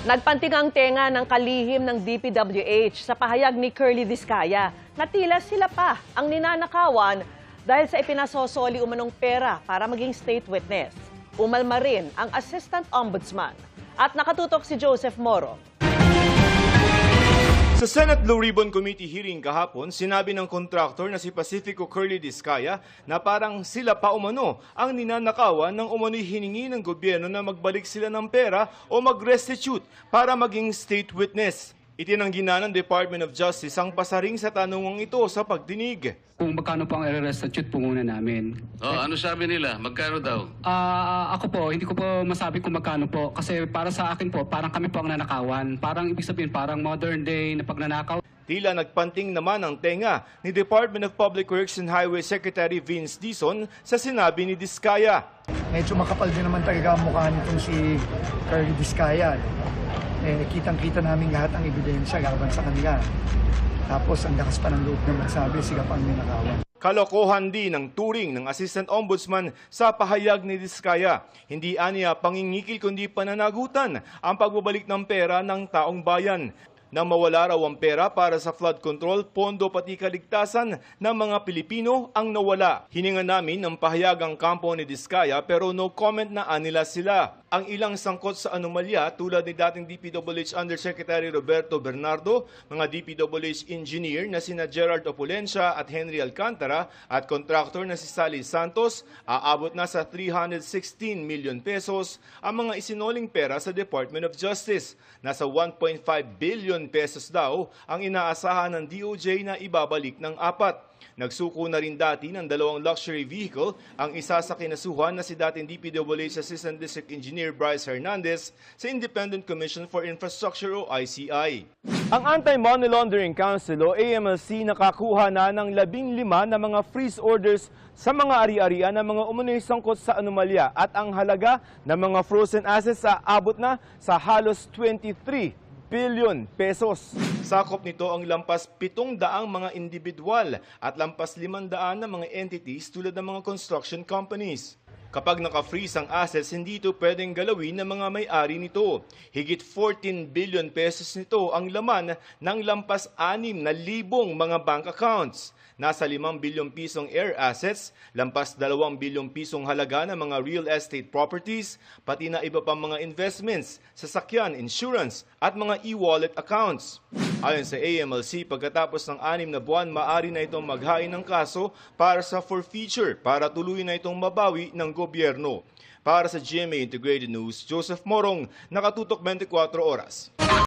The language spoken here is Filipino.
Nagpanting ang tenga ng kalihim ng DPWH sa pahayag ni Curly Discaya na tila sila pa ang ninanakawan dahil sa ipinasosoli umanong pera para maging state witness. Umalma rin ang Assistant Ombudsman. At nakatutok si Joseph Moro. Sa Senate Blue Ribbon Committee hearing kahapon, sinabi ng kontraktor na si Pacifico Curly Discaya na parang sila pa umano ang ninanakawan ng umano'y hiningi ng gobyerno na magbalik sila ng pera o mag-restitute para maging state witness. Itinanggi na ng Department of Justice ang pasaring sa tanungang ito sa pagdinig. Kung magkano po ang i-restitute po muna namin. Ano sabi nila? Magkano daw? Ako po, hindi ko po masabi kung magkano po. Kasi para sa akin po, parang kami po ang nanakawan. Parang ibig sabihin, parang modern day na pagnanakaw. Tila nagpanting naman ang tenga ni Department of Public Works and Highway Secretary Vince Dizon sa sinabi ni Discaya. Medyo makapal din naman talaga ang mukha nitong si Curly Discaya. Kitang-kita namin lahat ang ebidensya laban sa kanila. Tapos ang lakas pa ng loob na magsabi, sila pa ang ninakawan. Kalokohan din ang turing ng Assistant Ombudsman sa pahayag ni Discaya. Hindi aniya pangingikil kundi pananagutan ang pagbabalik ng pera ng taong bayan. Nang mawala raw ang pera para sa flood control, pondo pati kaligtasan ng mga Pilipino ang nawala. Hininga namin ng pahayag ang kampo ni Discaya pero no comment na anila sila. Ang ilang sangkot sa anomalya tulad ni dating DPWH Undersecretary Roberto Bernardo, mga DPWH engineer na sina Gerard Opulencia at Henry Alcantara at contractor na si Sally Santos, aabot na sa 316 million pesos ang mga isinoling pera sa Department of Justice. Nasa 1.5 billion pesos daw ang inaasahan ng DOJ na ibabalik ng 4. Nagsuko na rin dati ng 2 luxury vehicle ang isa sa kinasuhan na si dating DPWH Assistant District Engineer Bryce Hernandez sa Independent Commission for Infrastructure o ICI. Ang Anti-Money Laundering Council o AMLC nakakuha na ng 15 na mga freeze orders sa mga ari-arian ng mga umano'y sangkot sa anomalya at ang halaga ng mga frozen assets aabot na sa halos 23 billion pesos. Sakop nito ang lampas 700 mga individual at lampas 500 na mga entities tulad ng mga construction companies. Kapag naka-freeze ang assets, hindi ito pwedeng galawin ng mga may-ari nito. Higit 14 billion pesos nito ang laman ng lampas 6,000 mga bank accounts. Nasa 5 bilyong pisong air assets, lampas 2 bilyong pisong halaga ng mga real estate properties, pati na iba pang mga investments, sasakyan, insurance at mga e-wallet accounts. Ayon sa AMLC, pagkatapos ng 6 na buwan, maaari na itong maghain ng kaso para sa forfeiture para tuluyan na itong mabawi ng gobyerno. Para sa GMA Integrated News, Joseph Morong, nakatutok 24 oras.